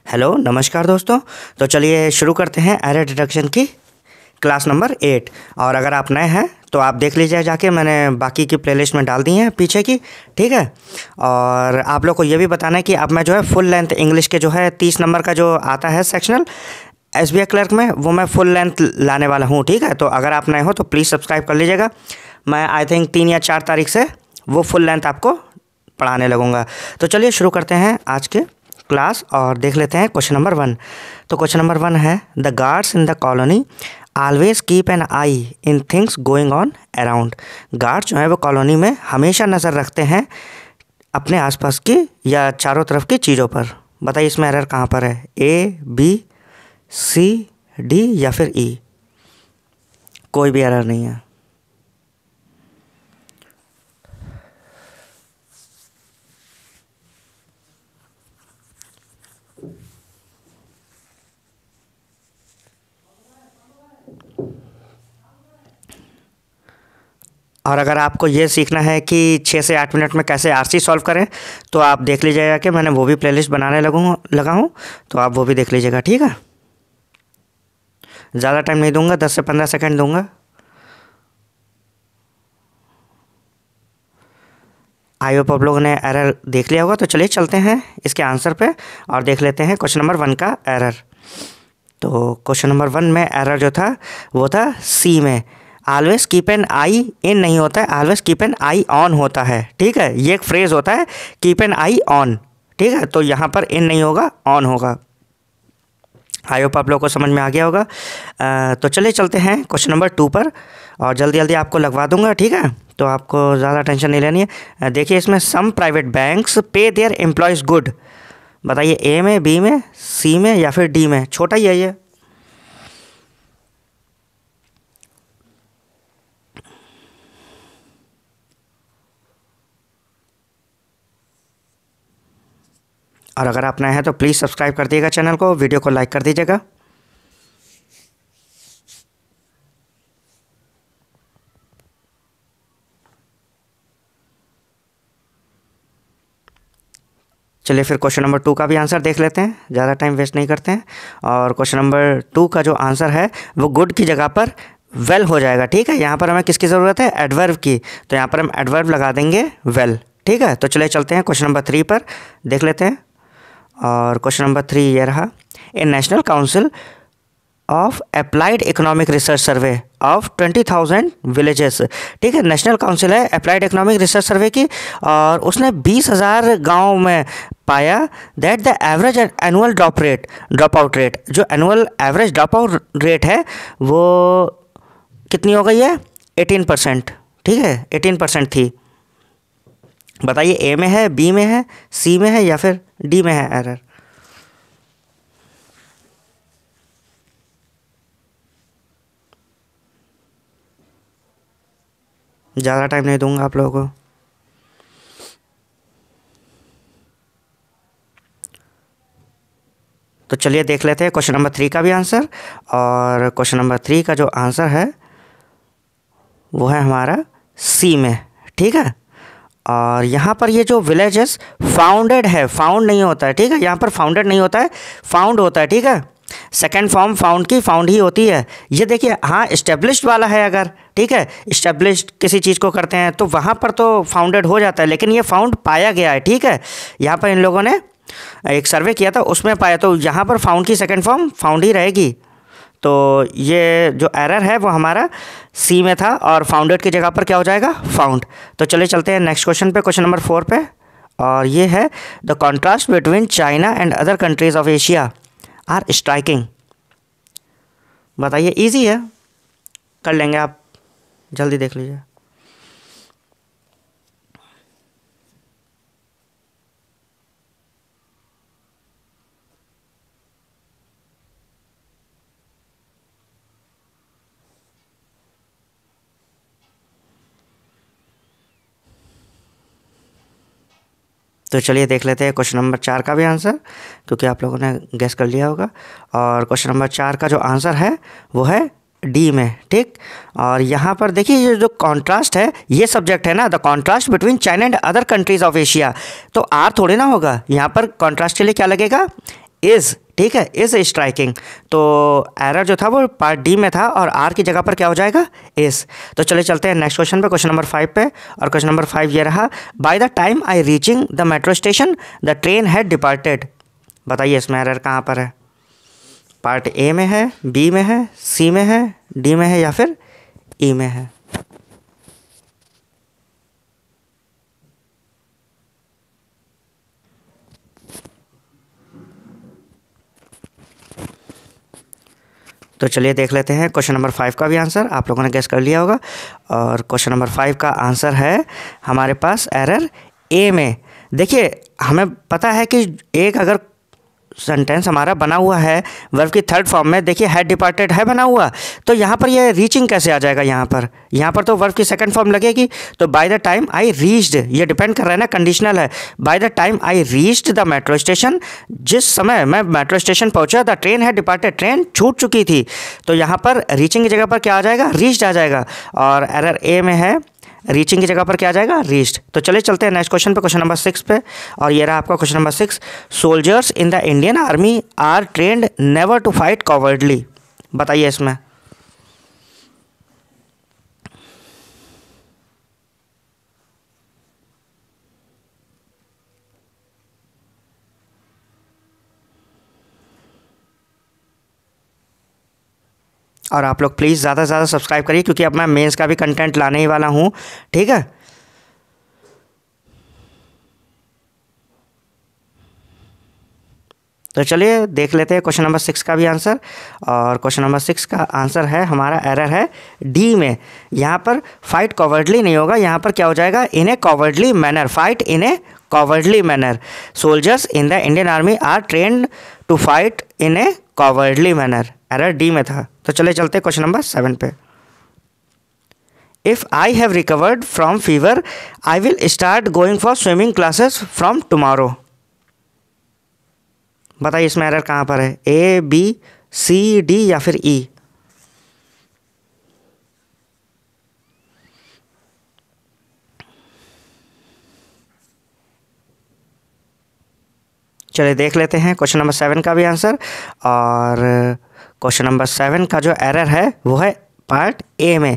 Hello नमस्कार दोस्तों। तो चलिए शुरू करते हैं एरर डिटेक्शन की क्लास नंबर 8। और अगर आप नए हैं तो आप देख लीजिए जाके, मैंने बाकी की प्लेलिस्ट में डाल दी हैं पीछे की, ठीक है। और आप लोग को ये भी बताना है कि अब मैं जो है फुल लेंथ इंग्लिश के जो है 30 नंबर का जो आता है सेक्शनल SBI क्लर्क में, वो मैं फुल लेंथ लाने वाला हूँ, ठीक है। तो अगर आप नए हो तो प्लीज़ सब्सक्राइब कर लीजिएगा। मैं आई थिंक 3 या 4 तारीख से वो फुल लेंथ आपको पढ़ाने लगूँगा। तो चलिए शुरू करते हैं आज के क्लास और देख लेते हैं क्वेश्चन नंबर 1। तो क्वेश्चन नंबर 1 है, the guards in the colony always keep an I in things going on around. Guard जो है वो कॉलोनी में हमेशा नज़र रखते हैं अपने आसपास की या चारों तरफ की चीज़ों पर। बताइए इसमें एरर कहाँ पर है, A, B, C, D या फिर E? कोई भी एरर नहीं है। और अगर आपको ये सीखना है कि 6 से 8 मिनट में कैसे RC सॉल्व करें तो आप देख लीजिएगा कि मैंने वो भी प्लेलिस्ट बनाने लगा हूँ, तो आप वो भी देख लीजिएगा, ठीक है। ज़्यादा टाइम नहीं दूंगा, 10 से 15 सेकंड दूंगा। आई होप आप लोगों ने एरर देख लिया होगा। तो चलिए चलते हैं इसके आंसर पे और देख लेते हैं क्वेश्चन नंबर 1 का एरर। तो क्वेश्चन नंबर 1 में एरर जो था वो था C में, ऑलवेज कीप एन आई इन नहीं होता है, always keep an I on होता है, ठीक है। ये एक फ्रेज़ होता है कीप एन आई ऑन, ठीक है। तो यहाँ पर इन नहीं होगा, ऑन होगा। आई होप आप लोगों को समझ में आ गया होगा। तो चलिए चलते हैं क्वेश्चन नंबर 2 पर और जल्दी जल्दी आपको लगवा दूंगा, ठीक है। तो आपको ज़्यादा टेंशन नहीं लेनी है। देखिए इसमें सम प्राइवेट बैंक्स पे देयर एम्प्लॉयज़ गुड। बताइए A में, B में, C में या फिर D में? छोटा ही है ये। और अगर आप नए हैं तो प्लीज़ सब्सक्राइब कर दीजिएगा चैनल को, वीडियो को लाइक कर दीजिएगा। चलिए फिर क्वेश्चन नंबर 2 का भी आंसर देख लेते हैं, ज़्यादा टाइम वेस्ट नहीं करते हैं। और क्वेश्चन नंबर 2 का जो आंसर है वो गुड की जगह पर वेल हो जाएगा, ठीक है। यहाँ पर हमें किसकी ज़रूरत है, एडवर्ब की, तो यहाँ पर हम एडवर्ब लगा देंगे वेल, ठीक है। तो चलिए चलते हैं क्वेश्चन नंबर 3 पर देख लेते हैं। और क्वेश्चन नंबर 3 ये रहा, a national council of applied economic research survey of 20,000 villages, ठीक है। नेशनल काउंसिल है अप्लाइड इकोनॉमिक रिसर्च सर्वे की, और उसने 20,000 गाँव में पाया that the average annual drop out rate, जो annual average drop out rate है वो कितनी हो गई है, 18%, ठीक है। 18% थी। बताइए A में है, B में है, C में है या फिर D में है एरर? ज़्यादा टाइम नहीं दूंगा आप लोगों को। तो चलिए देख लेते हैं क्वेश्चन नंबर 3 का भी आंसर। और क्वेश्चन नंबर 3 का जो आंसर है वो है हमारा C में, ठीक है। और यहाँ पर ये जो विलेजेस फाउंडेड है, फाउंड नहीं होता है, ठीक है। यहाँ पर फाउंडेड नहीं होता है, फाउंड होता है, ठीक है। सेकेंड फॉर्म फाउंड की फाउंड ही होती है। ये देखिए, हाँ इस्टेब्लिश्ड वाला है अगर, ठीक है, इस्टेब्लिश्ड किसी चीज़ को करते हैं तो वहाँ पर तो फाउंडेड हो जाता है, लेकिन ये फाउंड पाया गया है, ठीक है। यहाँ पर इन लोगों ने एक सर्वे किया था उसमें पाया, तो यहाँ पर फाउंड की सेकेंड फॉर्म फाउंड ही रहेगी। तो ये जो एरर है वो हमारा C में था और फाउंडेड की जगह पर क्या हो जाएगा, फाउंड। तो चलिए चलते हैं नेक्स्ट क्वेश्चन पे, क्वेश्चन नंबर 4 पे। और ये है, the contrast between China and other countries of Asia are striking. बताइए, इजी है, कर लेंगे आप, जल्दी देख लीजिए। तो चलिए देख लेते हैं क्वेश्चन नंबर 4 का भी आंसर, क्योंकि आप लोगों ने गेस कर लिया होगा। और क्वेश्चन नंबर 4 का जो आंसर है वो है D में, ठीक। और यहाँ पर देखिए ये जो कॉन्ट्रास्ट है, ये सब्जेक्ट है ना, the contrast between China and other countries of Asia, तो आर थोड़े ना होगा, यहाँ पर कॉन्ट्रास्ट के लिए क्या लगेगा, इज़, ठीक है, इज़ स्ट्राइकिंग। तो एरर जो था वो पार्ट डी में था और आर की जगह पर क्या हो जाएगा, इज़। तो चलिए चलते हैं नेक्स्ट क्वेश्चन पे, क्वेश्चन नंबर 5 पे। और क्वेश्चन नंबर 5 ये रहा, by the time I reaching the metro station the train had departed. बताइए इसमें एरर कहाँ पर है, पार्ट ए में है, बी में है, सी में है, डी में है या फिर ई में है। तो चलिए देख लेते हैं क्वेश्चन नंबर 5 का भी आंसर। आप लोगों ने गेस कर लिया होगा और क्वेश्चन नंबर 5 का आंसर है हमारे पास एरर ए में। देखिए हमें पता है कि एक अगर सेंटेंस हमारा बना हुआ है वर्ब की थर्ड फॉर्म में, देखिए हैड डिपार्टेड है बना हुआ, तो यहाँ पर ये रीचिंग कैसे आ जाएगा, यहाँ पर तो वर्ब की सेकंड फॉर्म लगेगी। तो by the time I reached, ये डिपेंड कर रहा है ना, कंडीशनल है। By the time I reached the metro station, जिस समय मैं मेट्रो स्टेशन पहुँचा, the train had departed, train छूट चुकी थी। तो यहाँ पर रीचिंग की जगह पर क्या आ जाएगा, रीच्ड आ जाएगा। और एरर ए में है रीचिंग की जगह पर क्या आ जाएगा, रीच्ड। तो चलिए चलते हैं नेक्स्ट क्वेश्चन पे, क्वेश्चन नंबर 6 पे। और ये रहा आपका question number 6, soldiers in the Indian army are trained never to fight cowardly. बताइए इसमें और आप लोग प्लीज़ ज़्यादा से ज़्यादा सब्सक्राइब करिए, क्योंकि अब मैं मेंस का भी कंटेंट लाने ही वाला हूँ, ठीक है। तो चलिए देख लेते हैं क्वेश्चन नंबर 6 का भी आंसर। और क्वेश्चन नंबर 6 का आंसर है हमारा एरर है डी में। यहाँ पर फाइट कॉवर्डली नहीं होगा, यहाँ पर क्या हो जाएगा, in a cowardly manner, fight in a cowardly manner. Soldiers in the Indian army are trained to fight in a cowardly manner, error D में था। तो चले चलते क्वेश्चन नंबर 7 पे। If I have recovered from fever I will start going for swimming classes from tomorrow. बताइए इसमें error कहाँ पर है, ए, बी, सी, डी या फिर ई। चलिए देख लेते हैं क्वेश्चन नंबर 7 का भी आंसर। और क्वेश्चन नंबर 7 का जो एरर है वो है पार्ट ए में।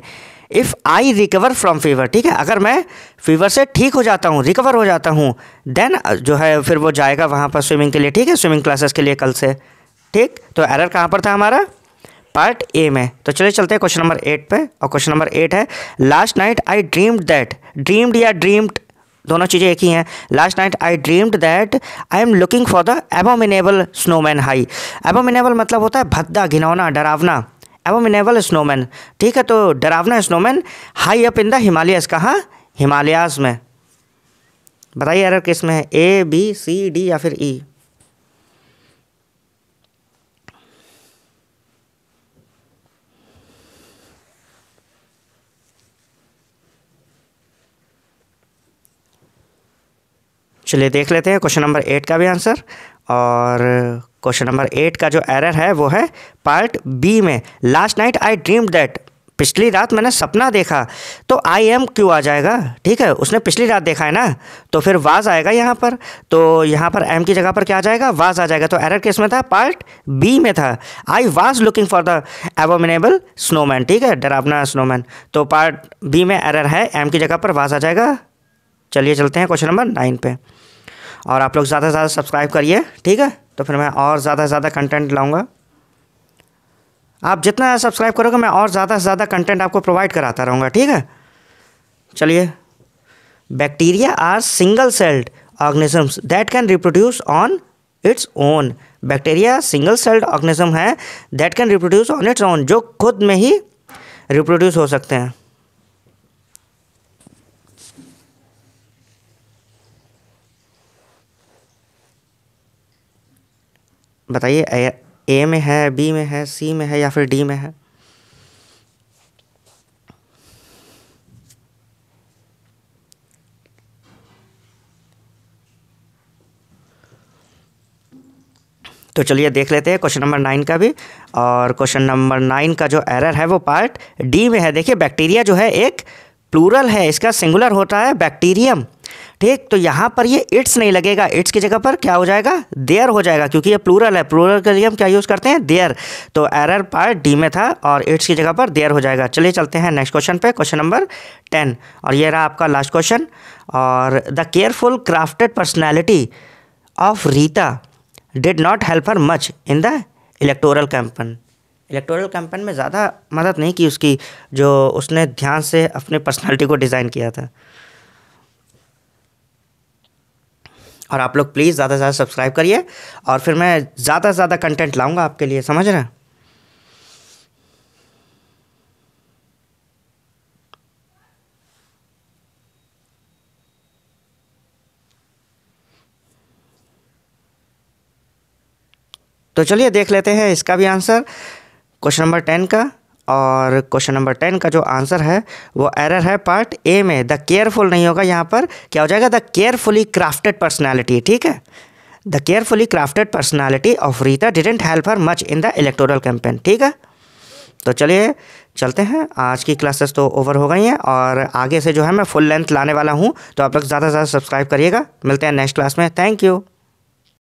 If I recover from fever, ठीक है, अगर मैं फीवर से ठीक हो जाता हूँ, रिकवर हो जाता हूँ, देन जो है फिर वो जाएगा वहाँ पर स्विमिंग के लिए, ठीक है, स्विमिंग क्लासेस के लिए कल से, ठीक। तो एरर कहाँ पर था हमारा, पार्ट ए में। तो चलिए चलते हैं क्वेश्चन नंबर 8 पे। और क्वेश्चन नंबर 8 है, last night I dreamed that, dreamed या ड्रीम्ड दोनों चीज़ें एक ही हैं। Last night I dreamed that I am looking for the abominable snowman high. Abominable मतलब होता है भद्दा, घिनौना, डरावना, एबोमिनेबल स्नोमैन, ठीक है। तो डरावना snowman high up in the Himalayas, कहाँ, हिमालयाज में। बताइए एरर किस में है, ए, बी, सी, डी या फिर ई। चलिए देख लेते हैं क्वेश्चन नंबर 8 का भी आंसर। और क्वेश्चन नंबर 8 का जो एरर है वो है पार्ट बी में। Last night I dreamed that, पिछली रात मैंने सपना देखा। तो आई एम क्यों आ जाएगा, ठीक है, उसने पिछली रात देखा है ना, तो फिर वाज आएगा यहाँ पर। तो यहाँ पर एम की जगह पर क्या आ जाएगा, वाज आ जाएगा। तो एरर किस में था, पार्ट बी में था। I was looking for the abominable snowman, ठीक है, डरावना स्नोमैन। तो पार्ट बी में एरर है, एम की जगह पर वाज आ जाएगा। चलिए चलते हैं क्वेश्चन नंबर 9 पे। और आप लोग ज़्यादा से ज़्यादा सब्सक्राइब करिए, ठीक है, तो फिर मैं और ज़्यादा से ज़्यादा कंटेंट लाऊंगा। आप जितना सब्सक्राइब करोगे मैं और ज़्यादा से ज़्यादा कंटेंट आपको प्रोवाइड कराता रहूँगा, ठीक है। चलिए, bacteria are single celled organisms that can reproduce on its own. Bacteria single celled organism है that can reproduce on its own, जो खुद में ही रिप्रोड्यूस हो सकते हैं। बताइए ए में है, बी में है, सी में है या फिर डी में है। तो चलिए देख लेते हैं क्वेश्चन नंबर 9 का भी। और क्वेश्चन नंबर 9 का जो एरर है वो पार्ट डी में है। देखिए बैक्टीरिया जो है एक प्लूरल है, इसका सिंगुलर होता है बैक्टीरियम, ठीक। तो यहाँ पर ये इट्स नहीं लगेगा, इट्स की जगह पर क्या हो जाएगा, देयर हो जाएगा, क्योंकि ये प्लूरल है। प्लूरल के लिए हम क्या यूज़ करते हैं, देयर। तो एरर पार्ट डी में था और इट्स की जगह पर देयर हो जाएगा। चलिए चलते हैं नेक्स्ट क्वेश्चन पे, क्वेश्चन नंबर 10। और ये रहा आपका लास्ट क्वेश्चन। और the careful crafted personality of Rita did not help her much in the electoral campaign. Electoral campaign में ज़्यादा मदद नहीं की उसकी, जो उसने ध्यान से अपने पर्सनालिटी को डिज़ाइन किया था। और आप लोग प्लीज़ ज़्यादा से ज़्यादा सब्सक्राइब करिए और फिर मैं ज़्यादा से ज़्यादा कंटेंट लाऊंगा आपके लिए, समझ रहे हैं। तो चलिए देख लेते हैं इसका भी आंसर, क्वेश्चन नंबर 10 का। और क्वेश्चन नंबर 10 का जो आंसर है वो एरर है पार्ट ए में। द केयरफुल नहीं होगा, यहाँ पर क्या हो जाएगा, द केयरफुली क्राफ्टेड पर्सनैलिटी। ठीक है, the carefully crafted personality of Rita didn't help her much in the electoral campaign. ठीक है, तो चलिए चलते हैं। आज की क्लासेस तो ओवर हो गई हैं और आगे से जो है मैं फुल लेंथ लाने वाला हूँ, तो आप लोग ज़्यादा से ज़्यादा सब्सक्राइब करिएगा। मिलते हैं नेक्स्ट क्लास में। Thank you.